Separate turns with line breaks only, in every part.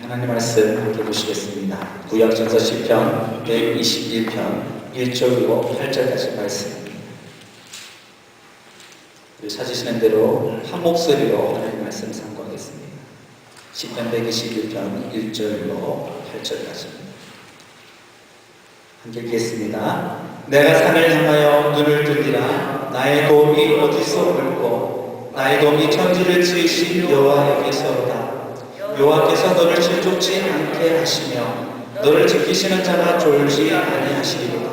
하나님 말씀 함께 보시겠습니다. 구약전서 시편 121편 1절로 8절까지 말씀입니다. 찾으시는 대로 한 목소리로 하나님 말씀 상고하겠습니다. 시편 121편 1절로 8절까지입니다. 함께 읽겠습니다. 내가 산을 향하여 눈을 들리라. 나의 도움이 어디서 올고 나의 도움이 천지를 지으신 여호와에게서로다. 여호와께서 너를 실족지 않게 하시며 너를 지키시는 자가 졸지 아니하시리로다.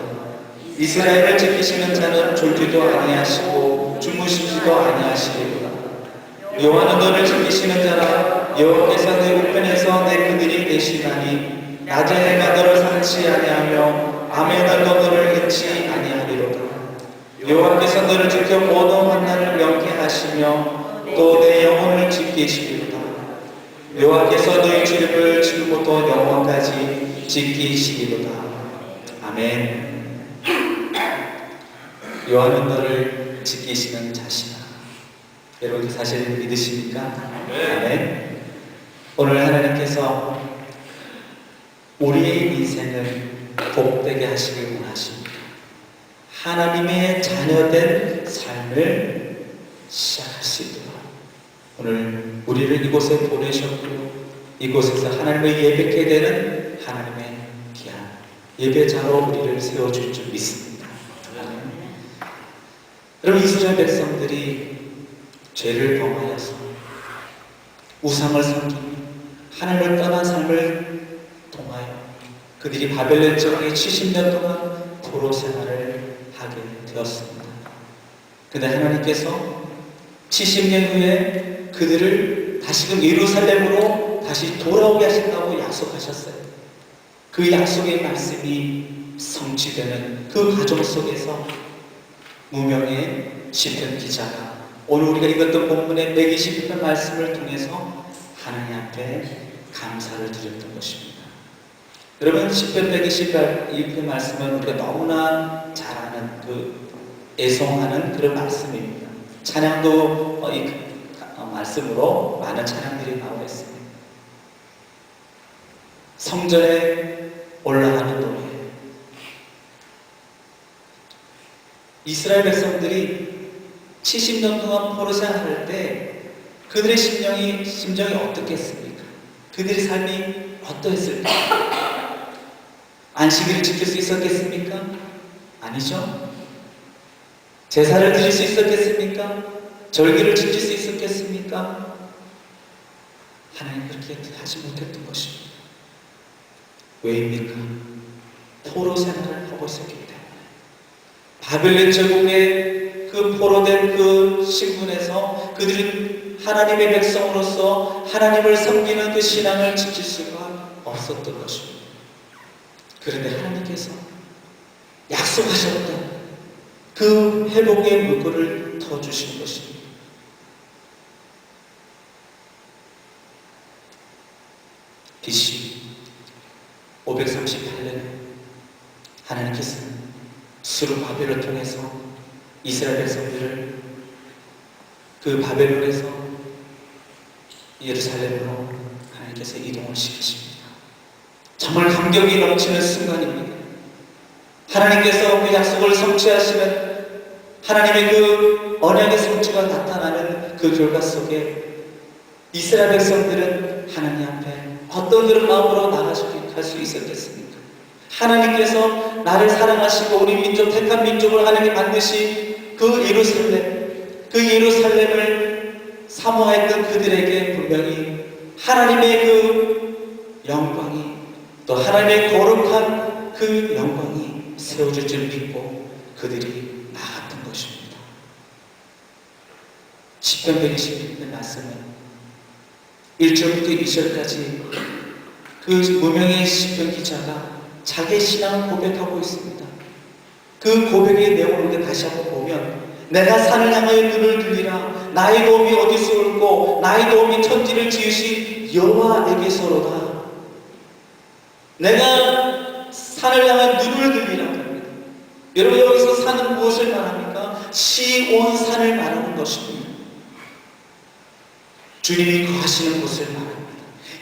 이스라엘을 지키시는 자는 졸지도 아니하시고 주무시지도 아니하시리로다. 여호와는 너를 지키시는 자라. 여호와께서 내 우편에서 내 그늘이 되시나니 낮에 해가 너를 상치 아니하며 밤에 날도 너를 잃지 아니하리로다. 여호와께서 너를 지켜 모든 환난을 명쾌하시며 또 내 영혼을 지키시리로다. 여호와께서 너희 주를 지금부터 영원까지 지키시리로다. 아멘. 여호와는 너를 지키시는 자시다. 여러분 그 사실 믿으십니까? 아멘. 오늘 하나님께서 우리의 인생을 복되게 하시길 원하십니다. 하나님의 자녀된 삶을 시작할 수 있도록 오늘 우리를 이곳에 보내셨고 이곳에서 하나님을 예배하게 되는 하나님의 귀한 예배자로 우리를 세워줄 줄 믿습니다. 여러분 이스라엘 백성들이 죄를 범하여서 우상을 섬기며 하나님을 떠난 삶을 통하여 그들이 바벨론 지방에 70년 동안 포로 생활을 하게 되었습니다. 그런데 하나님께서 70년 후에 그들을 다시금 예루살렘으로 다시 돌아오게 하신다고 약속하셨어요. 그 약속의 말씀이 성취되는 그 과정 속에서 무명의 시편 기자가 오늘 우리가 읽었던 본문의 120편 말씀을 통해서 하나님 앞에 감사를 드렸던 것입니다. 여러분 시편 120편 말씀은 우리가 너무나 잘 아는 애송하는 그런 말씀입니다. 찬양도 이 말씀으로 많은 찬양들이 나오고 있습니다. 성전에 올라가는 노래. 이스라엘 백성들이 70년 동안 포로 생활할 때 그들의 심정이 어떻겠습니까? 그들의 삶이 어떠했을까? 안식일을 지킬 수 있었겠습니까? 아니죠. 제사를 드릴 수 있었겠습니까? 절기를 지킬 수 있었겠습니까? 하나님 그렇게 하지 못했던 것입니다. 왜입니까? 포로 생활을 하고 있었기 때문에 바벨론 제국의 그 포로된 그 신분에서 그들은 하나님의 백성으로서 하나님을 섬기는 그 신앙을 지킬 수가 없었던 것입니다. 그런데 하나님께서 약속하셨던 그 회복의 물꼬를 터주신 것입니다. BC 538년에 하나님께서는 수르바벨을 통해서 이스라엘 백성들을 그 바벨론에서 예루살렘으로 하나님께서 이동을 시키십니다. 정말 감격이 넘치는 순간입니다. 하나님께서 그 약속을 성취하시는 하나님의 그 언약의 성취가 나타나는 그 결과 속에 이스라엘 백성들은 하나님 앞에 어떤 그런 마음으로 나아갈 수 있었겠습니까? 하나님께서 나를 사랑하시고 우리 민족 택한 민족을 하나님 만드신 그 예루살렘을 사모했던 그들에게 분명히 하나님의 그 영광이 또 하나님의 거룩한 그 영광이 세워질 줄 믿고 그들이 나갔던 것입니다. 시편 120편 말씀은 1절부터 2절까지 그 무명의 시편 기자가 자기의 신앙을 고백하고 있습니다. 그 고백의 내용을 우리가 다시 한번 보면 내가 산을 향하여 눈을 들리라. 나의 도움이 어디서 올고 나의 도움이 천지를 지으신 여호와에게서로다. 내가 산을 향하여 눈을 들리라 합니다. 여러분 여기서 산은 무엇을 말합니까? 시온산을 말하는 것입니다. 주님이 거하시는 곳을 말합니다.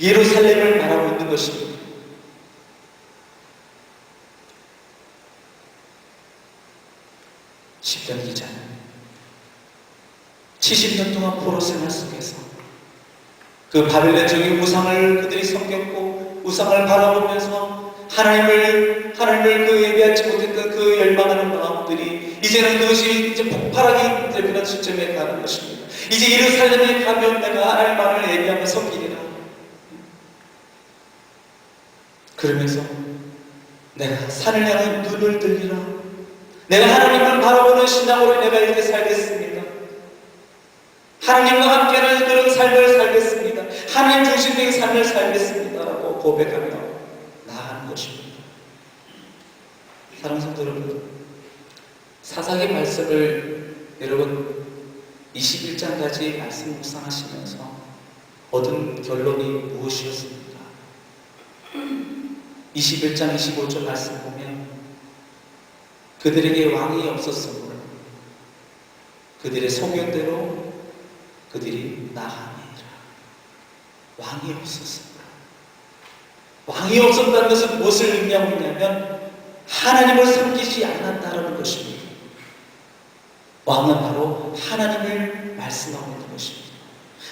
예루살렘을 바라고 있는 것입니다. 시편 기자는 70년 동안 포로 생활 속에서 그 바벨론적인 우상을 그들이 섬겼고 우상을 바라보면서 하나님을 그 예배하지 못했던 그 열망하는 마음들이 이제는 그것이 이제 폭발하기 될 그런 시점에 가는 것입니다. 이제 예루살렘에 가면 내가 하나님만을 예배하며 섬기리라. 그러면서 내가 산을 향해 눈을 들리라. 내가 하나님을 바라보는 신앙으로 내가 이렇게 살겠습니다. 하나님과 함께하는 그런 삶을 살겠습니다. 하나님 중심적인 삶을 살겠습니다. 라고 고백하며 나아가는 것입니다. 사랑하는 성도 여러분, 사사기 말씀을 여러분 21장까지 말씀 묵상하시면서 얻은 결론이 무엇이었습니까? 21장 25절 말씀 보면 그들에게 왕이 없었으므로 그들의 소견대로 그들이 나아가니라. 왕이 없었으므로. 왕이 없었다는 것은 무엇을 의미하고 있냐면 하나님을 섬기지 않았다는 것입니다. 왕은 바로 하나님을 말씀하고 있는 것입니다.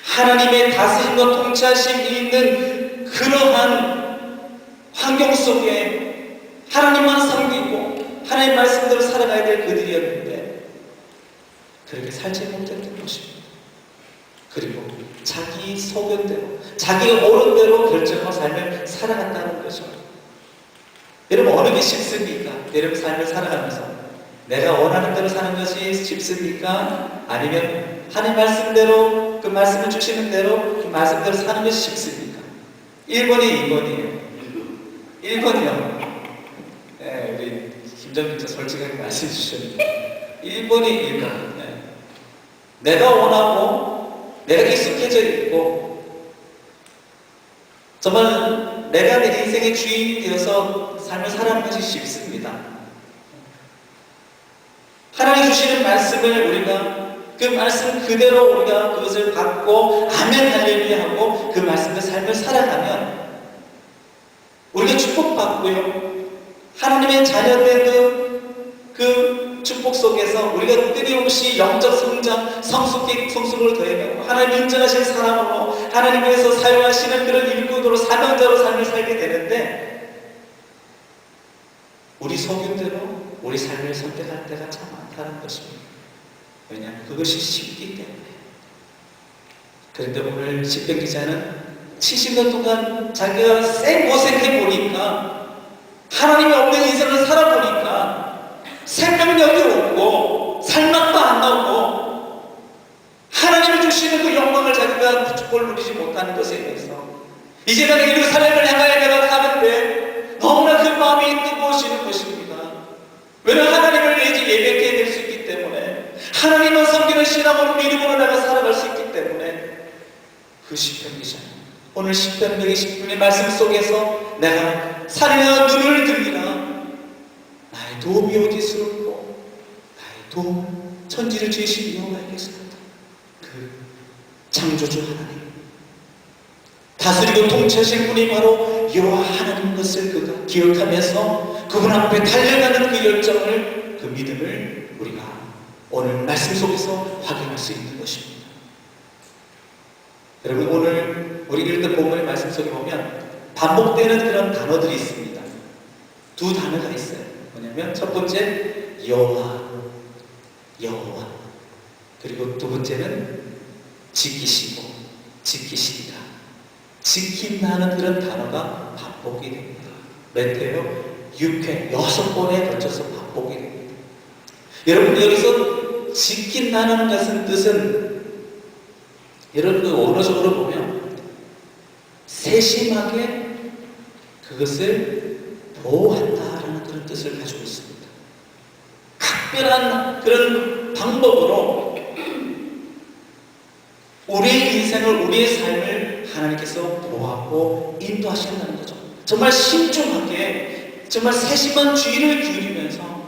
하나님의 다스림과 통치하심이 있는 그러한 환경 속에 하나님만 섬기고 하나님 말씀대로 살아가야 될 그들이었는데 그렇게 살지 못했던 것입니다. 그리고 자기 소견대로 자기가 옳은 대로 결정하고 삶을 살아간다는 거죠. 여러분 어느 게 쉽습니까? 여러분 삶을 살아가면서 내가 원하는 대로 사는 것이 쉽습니까? 아니면 하나님 말씀대로 그 말씀을 주시는 대로 그 말씀대로 사는 것이 쉽습니까? 1번이 2번이에요. 1번이요. 네, 우리 김정민 저 솔직하게 말씀해 주셨는데 1번이 1번. 네. 내가 원하고 내가 익숙해져 있고 정말 내가 내 인생의 주인이 되어서 삶을 살아가는 것이 쉽습니다. 하나님 주시는 말씀을 우리가 그 말씀 그대로 우리가 그것을 받고 아멘 할렐루야 하고 그 말씀의 삶을 살아가면 우리가 축복받고요. 하나님의 자녀된 그 축복 속에서 우리가 끊임없이 영적 성장, 성숙을 더해가고 하나님 인정하신 사람으로 하나님께서 사용하시는 그런 일꾼으로 사명자로 삶을 살게 되는데 우리 소견대로 우리 삶을 선택할 때가 참 많다는 것입니다. 왜냐하면 그것이 쉽기 때문에. 그런데 오늘 시편 기자는 70년 동안 자기가 생고생해 보니까 하나님이 없는 인생을 살아보니까 생명력이 없고 살맛도 안 나오고 하나님이 주시는 그 영광을 자기가 축복을 누리지 못하는 것에 대해서 이제 내가 예루살렘을 향하여 내가 가는데 너무나 그 마음이 뜨거워지는 것입니다. 왜냐하면 하나님을 이제 예배하게 될 수 있기 때문에 하나님만 섬기는 신앙으로 믿음으로 내가 살아갈 수 있기 때문에 그 시편 기자는 오늘 시편 120편의 말씀 속에서 내가 산에나 눈을 들리라 나의 도움이 어디서롭고 나의 도움 천지를 지으신 여호와에게서로다. 그 창조주 하나님 다스리고 통치하실 분이 바로 여호와 하나님인 것을 그가 기억하면서 그분 앞에 달려가는 그 열정을 그 믿음을 우리가 오늘 말씀 속에서 확인할 수 있는 것입니다. 여러분 오늘 우리 읽은 본문의 말씀 속에 보면 반복되는 그런 단어들이 있습니다. 두 단어가 있어요. 뭐냐면 첫 번째 여호와 그리고 두 번째는 지키시고 지키시리라. 지킨다는 그런 단어가 반복이 됩니다. 매태요 6회 6번에 걸쳐서 반복이 됩니다. 여러분 여기서 지킨다는 것은 뜻은 여러분 그 언어적으로 보면 세심하게 그것을 보호한다라는 그런 뜻을 가지고 있습니다. 각별한 그런 방법으로 우리의 인생을 우리의 삶을 하나님께서 보호하고 인도하신다는 거죠. 정말 신중하게 정말 세심한 주의를 기울이면서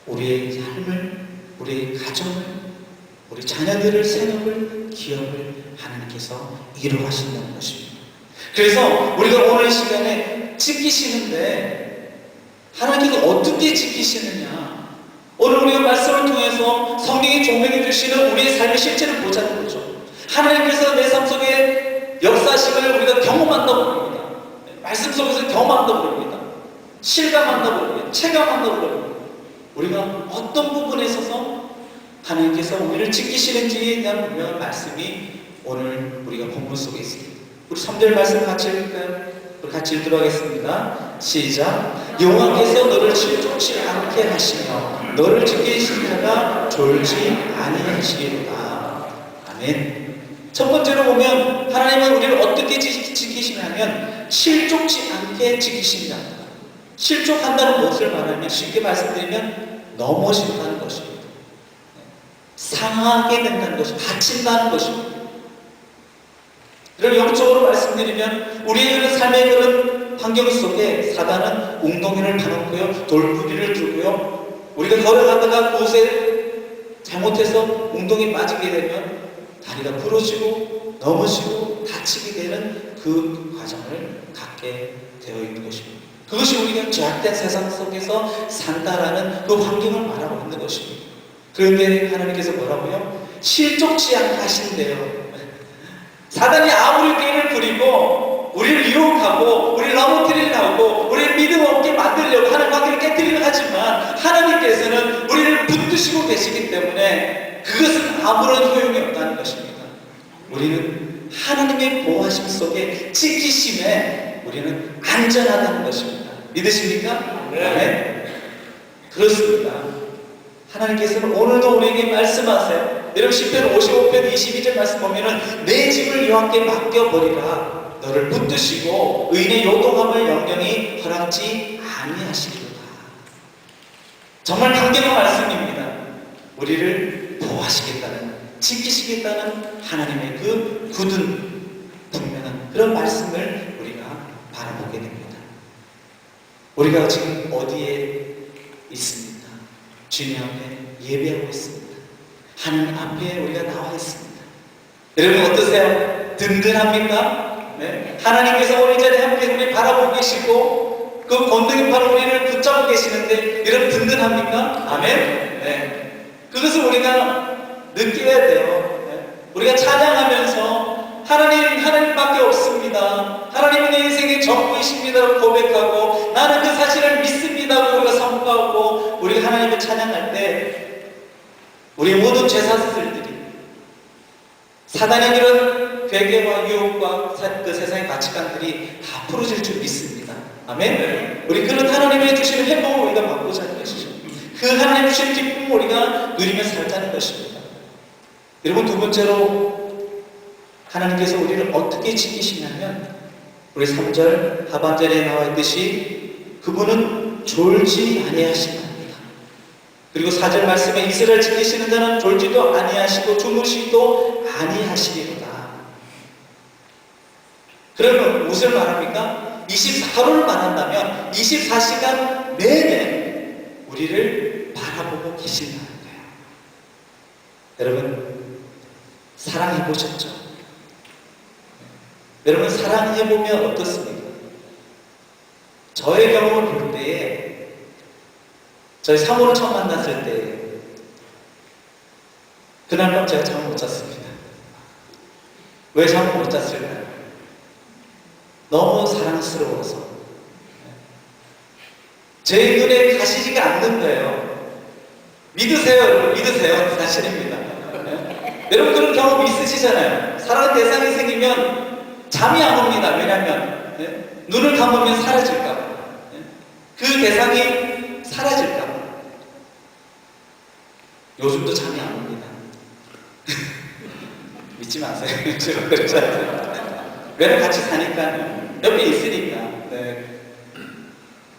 우리의 삶을 우리의 가정을 우리 자녀들을 생업을 기업을 하나님께서 이루하신다는 것입니다. 그래서 우리가 오늘 이 시간에 지키시는데 하나님께서 어떻게 지키시느냐, 오늘 우리가 말씀을 통해서 성령이 조명해 주시는 우리의 삶의 실체를 보자는 거죠. 하나님께서 내 삶 속에 역사식을 우리가 경험한다고 봅니다. 말씀 속에서 경험한다고 봅니다. 실감한다고 봅니다. 체감한다고 봅니다. 우리가 어떤 부분에 있어서 하나님께서 우리를 지키시는지에 대한 분명한 말씀이 오늘 우리가 본문 속에 있습니다. 우리 3절 말씀 같이 읽을까요? 우리 같이 읽도록 하겠습니다. 시작. 여호와께서 너를 실족치 않게 하시며 너를 지키신 자가 졸지 아니하시리로다. 아멘. 첫 번째로 보면 하나님은 우리를 어떻게 지키시냐면 실족치 않게 지키신다. 실족한다는 무엇을 말하면 쉽게 말씀드리면 넘어진다는 것입니다. 상하게 된다는 것입니다. 다친다는 것입니다. 이런 영적으로 말씀드리면 우리의 그런 삶의 그런 환경 속에 사단은 웅덩이를 파놓고요, 돌부리를 두고요, 우리가 걸어가다가 그곳에 잘못해서 웅덩이 빠지게 되면 다리가 부러지고 넘어지고 다치게 되는 그 과정을 갖게 되어 있는 것입니다. 그것이 우리가 죄악된 세상 속에서 산다라는 그 환경을 말하고 있는 것입니다. 그런데 하나님께서 뭐라고요? 실족치 않게 하신대요. 사단이 아무리 꾀를 부리고 우리를 유혹하고 우리를 넘어뜨리려고 우리를 믿음 없게 만들려고 하는 관계를 깨뜨리려 하지만 하나님께서는 우리를 붙드시고 계시기 때문에 그것은 아무런 효용이 없다는 것입니다. 우리는 하나님의 보호하심 속에 지키심에 우리는 안전하다는 것입니다. 믿으십니까? 네. 그렇습니다. 하나님께서는 오늘도 우리에게 말씀하세요. 여러분 10편 55편 22절 말씀 보면은 내 집을 여호와께 맡겨버리라. 너를 붙드시고 의인의 요동함을 영영히 허락지 아니하시리로다. 정말 강경한 말씀입니다. 우리를 보호하시겠다는, 지키시겠다는 하나님의 그 굳은 분명한 그런 말씀을 우리가 바라보게 됩니다. 우리가 지금 어디에 있습니까? 주님 앞에 예배하고 있습니다. 하나님 앞에 우리가 나와 있습니다. 여러분 어떠세요? 든든합니까? 네? 하나님께서 오늘 이 자리에 함께 우리 바라보고 계시고 그 건너편으로 우리를 붙잡고 계시는데 여러분 든든합니까? 아멘? 네. 그것을 우리가 느껴야 돼요. 네? 우리가 찬양하면서 하나님밖에 없습니다. 하나님은 내 인생의 전부이십니다라고 고백하고 나는 그 사실을 믿습니다고 우리가 선포하고 우리가 하나님을 찬양할 때 우리 모든 죄사슬들이 사단의 그런 괴계와 유혹과 그 세상의 가치관들이 다 풀어질 줄 믿습니다. 아멘. 우리 그런 하나님의 주시는 행복을 우리가 받고자 하는 것이죠. 그 하나님의 주시는 기쁨을 우리가 누리며 살자는 것입니다. 여러분 두 번째로 하나님께서 우리를 어떻게 지키시냐면 우리 3절 하반절에 나와 있듯이 그분은 졸지 아니하신다. 그리고 4절 말씀에 이스라엘 지키시는 자는 졸지도 아니하시고 주무시도 아니하시리로다. 그러면 무엇을 말합니까? 24호를 말한다면 24시간 내내 우리를 바라보고 계신다는 거예요. 여러분 사랑해보셨죠? 여러분 사랑해보면 어떻습니까? 저의 경험을 볼 때에 저희 사모를 처음 만났을 때 그날 밤 제가 잠을 못 잤습니다. 왜 잠을 못 잤을까요? 너무 사랑스러워서 제 눈에 가시지가 않는 거예요. 믿으세요 여러분, 믿으세요. 사실입니다. 여러분 그런 경험 있으시잖아요. 사랑의 대상이 생기면 잠이 안 옵니다. 왜냐하면 눈을 감으면 사라질까 봐. 그 대상이 사라질까. 요즘도 잠이 안 옵니다. 믿지 마세요. 제가 그렇잖아요. 왜냐면 같이 사니까 옆에 있으니까. 네.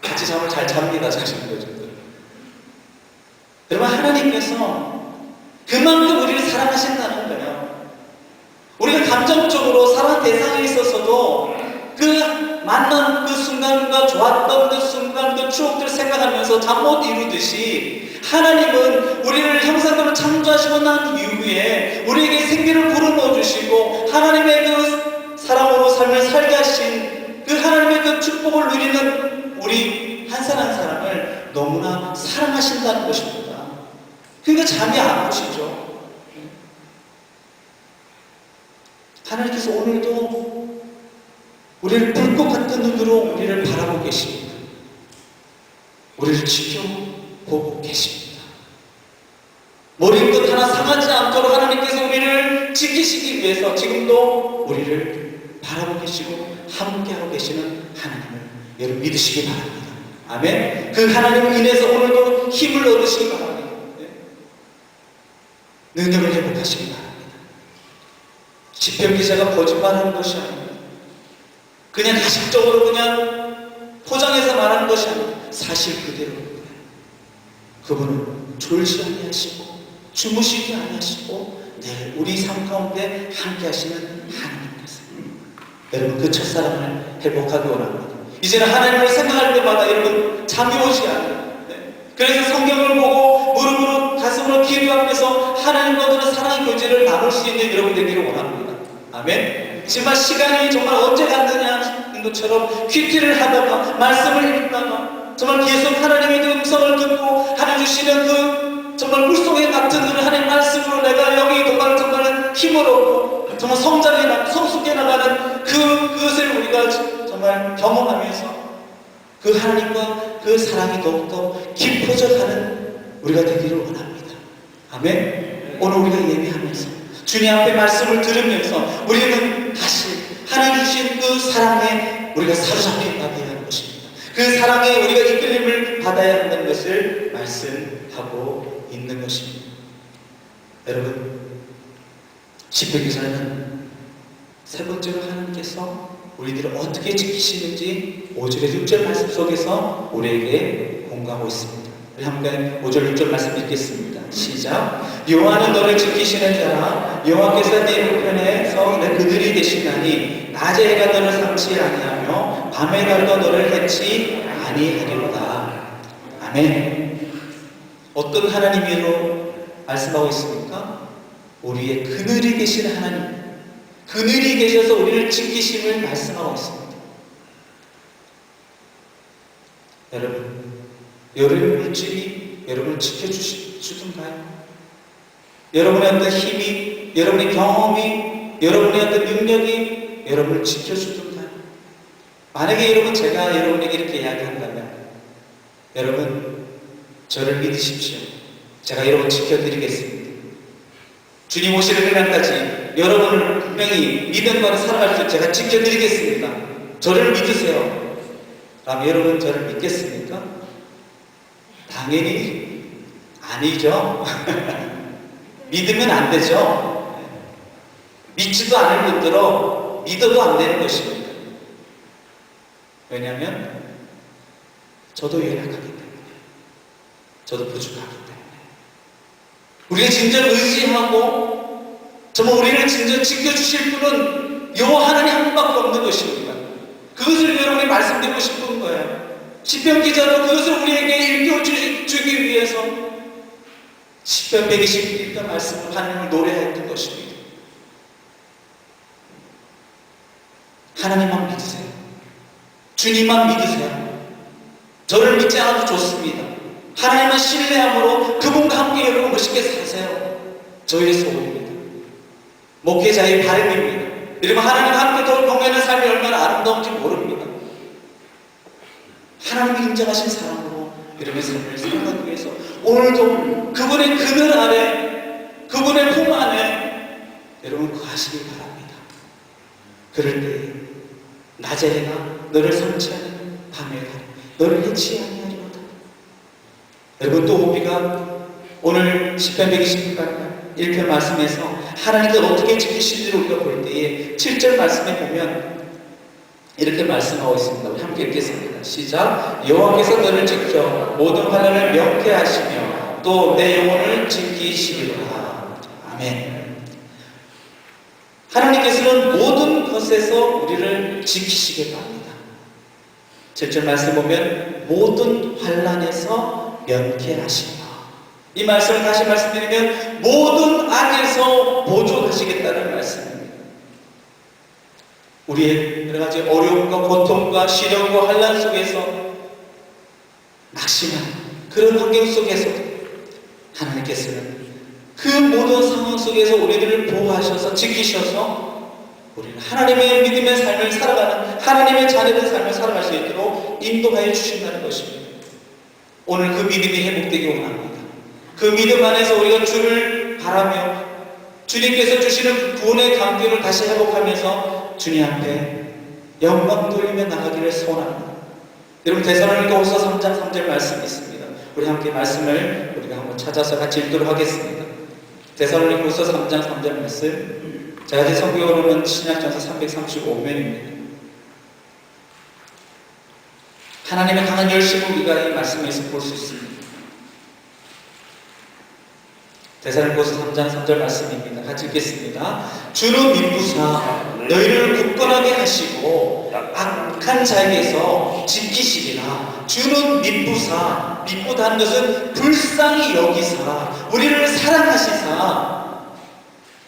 같이 잠을 잘 잡니다. 자신들. 여러분 하나님께서 그만큼 우리를 사랑하신다는 거예요. 우리가 감정적으로 사랑 대상에 있어서도 그 만난 그 순간과 좋았던 그 순간, 그 추억들 생각하면서 잠 못 이루듯이 하나님은 우리를 형상대로 창조하시고 난 이후에 우리에게 생기를 불어넣어 주시고 하나님의 그 사랑으로 삶을 살게 하신 그 하나님의 그 축복을 누리는 우리 한 사람 한 사람을 너무나 사랑하신다는 것입니다. 그러니까 잠이 안 오시죠. 하나님께서 오늘도 우리를 불꽃 같은 눈으로 우리를 바라보고 계십니다. 우리를 지켜보고 계십니다. 머리끝 하나 상하지 않도록 하나님께서 우리를 지키시기 위해서 지금도 우리를 바라보고 계시고 함께하고 계시는 하나님을 여러분 믿으시기 바랍니다. 아멘. 그 하나님을 인해서 오늘도 힘을 얻으시기 바랍니다. 능력을 회복하시기 바랍니다. 시편 기자가 거짓말하는 것이 아닙니다. 그냥 가식적으로 그냥 포장해서 말하는 것이 아닙니다. 사실 그대로입니다. 그분은 졸지 아니하시고 주무시지 아니하시고 늘 우리 삶 가운데 함께 하시는 하나님께서 여러분 그 첫사랑을 회복하기 원합니다. 이제는 하나님을 생각할 때마다 여러분 잠이 오지 않아요. 그래서 성경을 보고 무릎으로 가슴으로 기도하면서 하나님과 그런 사랑의 교제를 나눌 수 있는 여러분 되기를 원합니다. 아멘. 정말 시간이 정말 언제 갔느냐는 것처럼 퀴즈를 하다가 말씀을 읽다가 정말 계속 하나님의 그 음성을 듣고 하나님 주시는 그 정말 물속에 같은 그 하나님의 말씀으로 내가 여기 정말 힘을 얻고 정말 성숙해 나가는 그것을 우리가 정말 경험하면서 그 하나님과 그 사랑이 더욱더 깊어져 가는 우리가 되기를 원합니다. 아멘. 오늘 우리가 예배하면서 주님 앞에 말씀을 들으면서 우리는 다시 하나님 주신 그 사랑에 우리가 사로잡힌 바 되어야 하는 것입니다. 그 사랑에 우리가 이끌림을 받아야 한다는 것을 말씀하고 있는 것입니다. 여러분, 시편 기자는 세 번째로 하나님께서 우리들을 어떻게 지키시는지 5절에 6절 말씀 속에서 우리에게 공부하고 있습니다. 우리 함께 5절 6절 말씀 읽겠습니다. 시작. 여호와는 너를 지키시는 자라. 여호와께서 네 우편에서 그들이 되시나니 낮에 해가 너를 상치 아니하며 밤에 달도 너를 해치 아니하리로다. 아멘. 어떤 하나님으로 말씀하고 있습니까? 우리의 그늘이 계신 하나님, 그늘이 계셔서 우리를 지키심을 말씀하고 있습니다. 여러분, 여름 물질이 여러분을 지켜주던가요? 여러분의 어떤 힘이, 여러분의 경험이, 여러분의 어떤 능력이 여러분을 지켜주던가요? 만약에 여러분 제가 여러분에게 이렇게 이야기한다면 여러분 저를 믿으십시오. 제가 여러분 지켜드리겠습니다. 주님 오시는 그날까지 여러분을 분명히 믿음으로 살아갈 수 제가 지켜드리겠습니다. 저를 믿으세요. 그럼 여러분 저를 믿겠습니까? 당연히 아니죠. 믿으면 안 되죠. 믿지도 않을 분들은 믿어도 안 되는 것입니다. 왜냐하면 저도 연약하기 때문에, 저도 부족하기 때문에 우리가 진정 의지하고 정말 우리를 진정 지켜주실 분은 여호와 하나님 한 분밖에 없는 것입니다. 그것을 여러분이 말씀드리고 싶은 거예요. 시편 기자도 그것을 우리에게 읽어주기 위해서 시편 121편 말씀을 하나님을 노래했던 것입니다. 하나님만 믿으세요. 주님만 믿으세요. 저를 믿지 않아도 좋습니다. 하나님만 신뢰함으로 그분과 함께 여러분 멋있게 사세요. 저희의 소원입니다. 목회자의 바람입니다. 여러분 하나님과 함께 더 동행하는 삶이 얼마나 아름다운지 모릅니다. 하나님이 인정하신 사람으로 여러분의 삶을 살아가기 위해서 오늘도 그분의 그늘 아래, 그분의 품 안에 여러분 거하시기 바랍니다. 그럴 때 낮에 해가 너를 상치 아니하며 밤에 해가 너를 해치 아니하리로다. 여러분 또 우리가 오늘 시편 121편 말씀에서 하나님께서 어떻게 지키시는지를 우리가 볼 때에 7절 말씀에 보면 이렇게 말씀하고 있습니다. 우리 함께 읽겠습니다. 시작. 여호와께서 너를 지켜 모든 환난을 명쾌하시며 또 내 영혼을 지키시리로다. 아멘. 하나님께서는 모든 것에서 우리를 지키시길 바랍니다. 7절 말씀 보면 모든 환난에서 면케하시며, 이 말씀을 다시 말씀드리면 모든 악에서 보존하시겠다는 말씀입니다. 우리의 여러 가지 어려움과 고통과 시련과 환난 속에서 낙심한 그런 환경 속에서 하나님께서는 그 모든 상황 속에서 우리들을 보호하셔서 지키셔서 우리는 하나님의 믿음의 삶을 살아가는, 하나님의 자녀된 삶을 살아갈 수 있도록 인도하여 주신다는 것입니다. 오늘 그 믿음이 회복되기 원합니다. 그 믿음 안에서 우리가 주를 바라며 주님께서 주시는 구원의 감격을 다시 회복하면서 주님 앞에 영광 돌리며 나가기를 소원합니다. 여러분, 데살로니가후서 3장 3절 말씀이 있습니다. 우리 함께 말씀을 우리가 한번 찾아서 같이 읽도록 하겠습니다. 데살로니가후서 3장 3절 말씀, 제가 제 성경으로는 신약전서 335면입니다. 하나님의 강한 열심을 우리가 이 말씀에서 볼 수 있습니다. 데살로니가후서 3장 3절 말씀입니다. 같이 읽겠습니다. 주는 미쁘사 너희를 굳건하게 하시고 악한 자에게서 지키시리라. 주는 미쁘사, 미쁘다는 것은 불쌍히 여기사 우리를 사랑하시사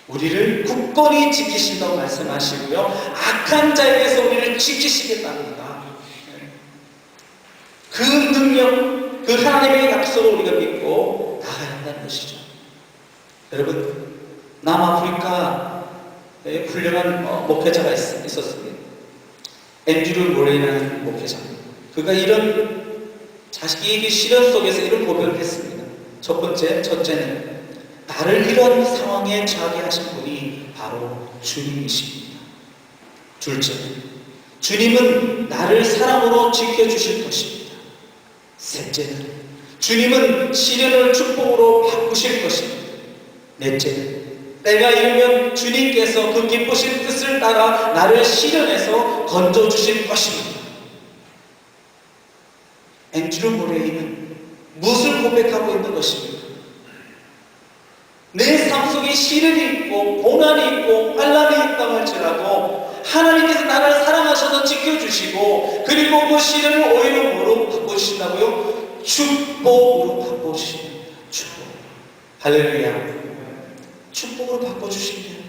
우리를 굳건히 지키신다고 말씀하시고요, 악한 자에게서 우리를 지키시겠답니다. 그 능력, 그 하나님의 약속을 우리가 믿고 나가야 한다는 것이죠. 여러분, 남아프리카에 훌륭한 목회자가 있었습니다. 앤드류 모레이라는 목회자입니다. 그가 이런 자식이 시련 속에서 이런 고백을 했습니다. 첫째는 나를 이런 상황에 처하게 하신 분이 바로 주님이십니다. 둘째는 주님은 나를 사랑으로 지켜주실 것입니다. 셋째는 주님은 시련을 축복으로 바꾸실 것입니다. 넷째는 때가 이르면 주님께서 그 기쁘신 뜻을 따라 나를 시련에서 건져주실 것입니다. 앤드류 모레이는 무엇을 고백하고 있는 것입니까? 내 삶 속에 시련이 있고 고난이 있고 환난이 있다고 할지라도 하나님께서 나를 사랑하셔서 지켜주시고, 그리고 그 시련을 오히려 뭐로 바꾸신다고요? 축복으로 바꾸십니다. 축복. 할렐루야. 축복으로 바꿔주십니다.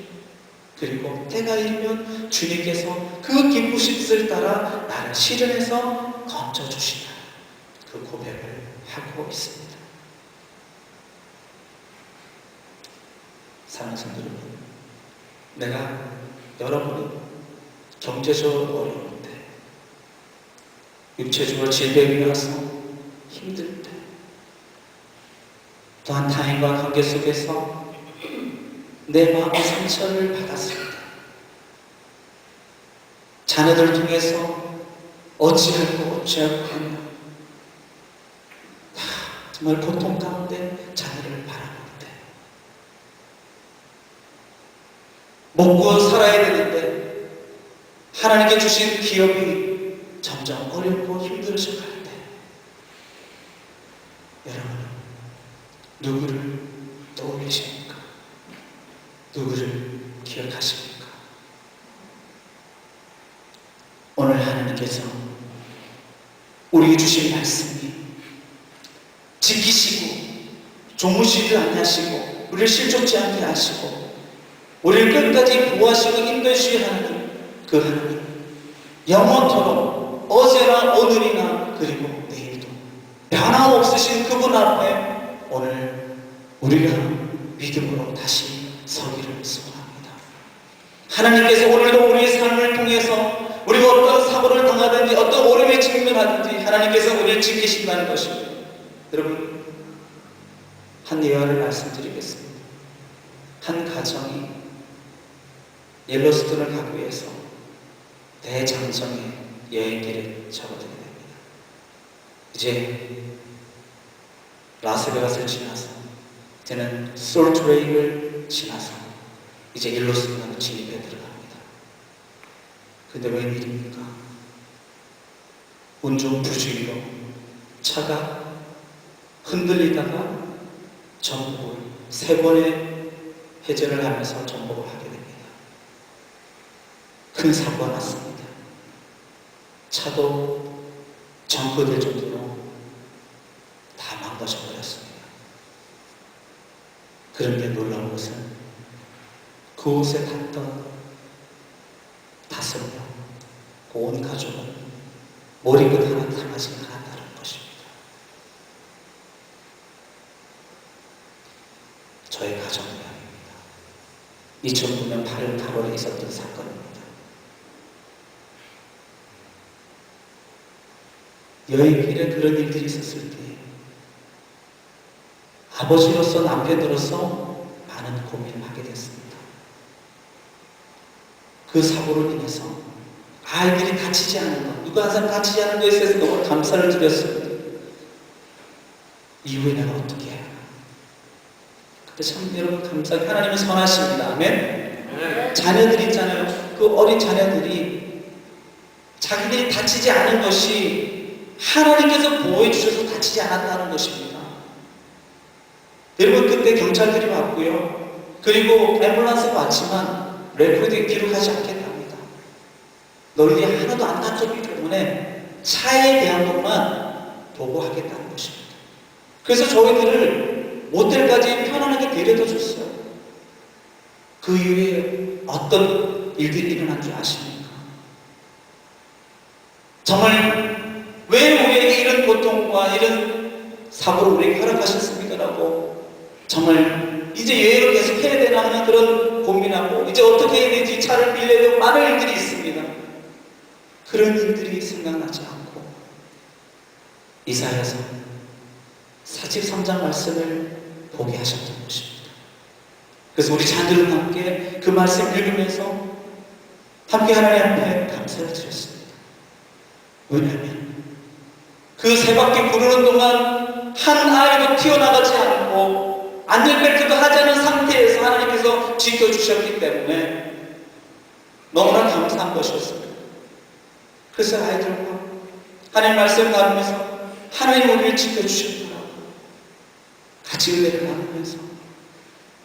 그리고 때가 이르면 주님께서 그 기쁘신 뜻을 따라 나를 시련에서 건져주신다. 그 고백을 하고 있습니다. 사랑하는 성도 여러분, 내가 여러분이 경제적으로 어려울 때, 육체적으로 질병이 와서 힘들 때, 또한 타인과 관계 속에서 내 마음의 상처를 받았을 때, 자녀들을 통해서 어찌할까 하며 정말 고통 가운데 자녀를 바라볼 때, 먹고 살아야 되는데 하나님께 주신 기업이 점점 어렵고 힘들어져 갈 때, 여러분은 누구를 떠올리십니까? 누구를 기억하십니까? 오늘 하나님께서 우리에게 주신 말씀이 지키시고 조무시지 않으시고 우리를 실족지 않게 하시고 우리를 끝까지 보호하시고 인도해주시는 하나님, 그 하나님 영원토록 어제나 오늘이나 그리고 내일도 변함없으신 그분 앞에 오늘 우리가 믿음으로 다시 서기를 소원합니다. 하나님께서 오늘도 우리의 삶을 통해서 우리가 어떤 사고를 당하든지 어떤 어려움에 직면하든지 하나님께서 우리를 지키신다는 것입니다. 여러분, 한 예화를 말씀드리겠습니다. 한 가정이 옐로스톤을 가기 위해서 대장정의 여행길을 접어들게 됩니다. 이제 라스베가스를 지나서 이제는 솔트레이크를 지나서 이제 옐로스톤으로 진입해 들어갑니다. 근데 웬일입니까? 운 좋은 부주의로 차가 흔들리다가 전복을 3번의 회전을 하면서 전복을 하게 됩니다. 큰 사고가 났습니다. 차도 점프될 정도로 다 망가져 버렸습니다. 그런데 놀라운 것은 그곳에 갔던 5명, 온 가족은 머리끝 하나 당하지 않았다는 것입니다. 저의 가정 이야기입니다. 2009년 8월 있었던 사건입니다. 여행길에 그런 일들이 있었을 때 아버지로서 남편으로서 많은 고민을 하게 됐습니다. 그 사고로 인해서 아이들이 다치지 않은 것, 누가 항상 다치지 않은 것에 대해서 너무 감사를 드렸습니다. 이후에 내가 어떻게 해야 하나. 근데 참 여러분 감사하게 하나님은 선하십니다. 아멘. 자녀들 있잖아요. 그 어린 자녀들이 자기들이 다치지 않은 것이 하나님께서 보호해 주셔서 다치지 않았다는 것입니다. 여러분 그때 경찰들이 왔고요. 그리고 앰뷸런스가 왔지만 레코드에 기록하지 않겠답니다. 널리 하나도 안 다쳤기 때문에 차에 대한 것만 보고하겠다는 것입니다. 그래서 저희들을 모텔까지 편안하게 데려다 줬어요. 그 이후에 어떤 일들이 일어난 줄 아십니까? 정말 왜 우리에게 이런 고통과 이런 사고를 우리에게 허락하셨습니까라고 정말 이제 여행을 계속 해야 되나 하는 그런 고민하고 이제 어떻게 해야 되지 차를 빌려야 되고 많은 일들이 있습니다. 그런 일들이 생각나지 않고 이사야서 43장 말씀을 보게 하셨던 것입니다. 그래서 우리 자녀들과 함께 그 말씀 읽으면서 함께 하나님 앞에 감사를 드렸습니다. 왜냐하면 그 세 바퀴 구르는 동안 한 아이도 튀어나가지 않고 안전벨트도 하지 않은 상태에서 하나님께서 지켜주셨기 때문에 너무나 감사한 것이었습니다. 그래서 아이들과 하나님 말씀 나누면서 하나님 우리를 지켜주셨구나 같이 은혜를 나누면서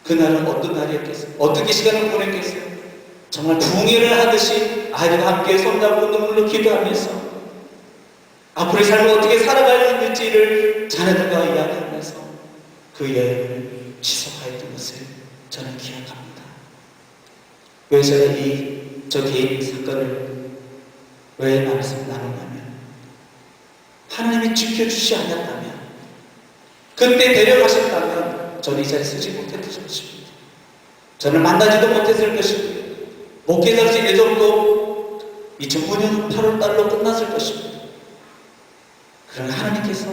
그날은 어떤 날이었겠어요? 어떻게 시간을 보냈겠어요? 정말 붕해를 하듯이 아이들과 함께 손잡고 눈물로 기도하면서 앞으로의 삶을 어떻게 살아갈 수 있는지를 자녀들과 이야기하면서 그 여행을 지속하였던 것을 저는 기억합니다. 왜 제가 저 개인 사건을 왜 말씀 나누냐면 하나님이 지켜주시 않았다면 그때 데려가셨다면 저는 이 자리에 쓰지 못했을 것입니다. 저는 만나지도 못했을 것입니다. 목회자 예정도 2009년 8월 달로 끝났을 것입니다. 그러나 하나님께서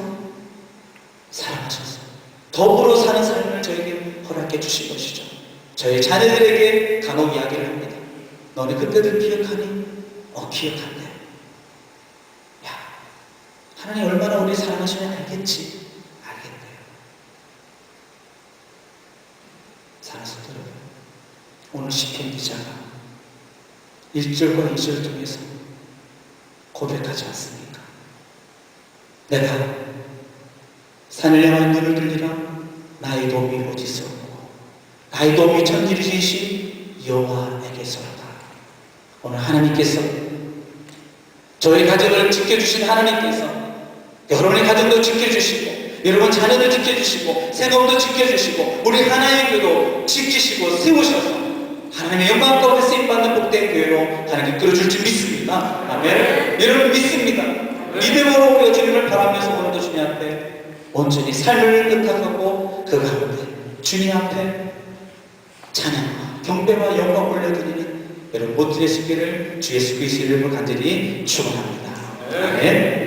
사랑하셔서 더불어 사는 삶을 저에게 허락해 주신 것이죠. 저희 자녀들에게 간혹 이야기를 합니다. 너네 그때들 기억하니? 기억한대. 야, 하나님 얼마나 우리 사랑하시면 알겠지? 알겠대요. 사랑하는 여러분, 오늘 시편 기자가 1절과 2절 중에서 고백하지 않습니까? 내가 산을 향하여 눈을 들리라 나의 도움이 어디서 오고 나의 도움이 천지를 지으신 여호와에게서로다. 오늘 하나님께서 저희 가정을 지켜주신 하나님께서 여러분의 가정도 지켜주시고 여러분 자녀도 지켜주시고 생업도 지켜주시고 우리 하나의 교도 지키시고 세우셔서 하나님의 영광 가운데 쓰임받는 복된 교회로 하나님 끌어줄 줄 믿습니다. 아멘. 여러분 믿습니다. 믿음으로 우리가 주님을 바라면서 오늘도 주님 앞에 온전히 삶을 의탁하고 그 가운데 주님 앞에 찬양과 경배와 영광 올려드리는 여러분 모두 되시기를 주 예수 그리스도의 이름으로 간절히 축원합니다. 아멘.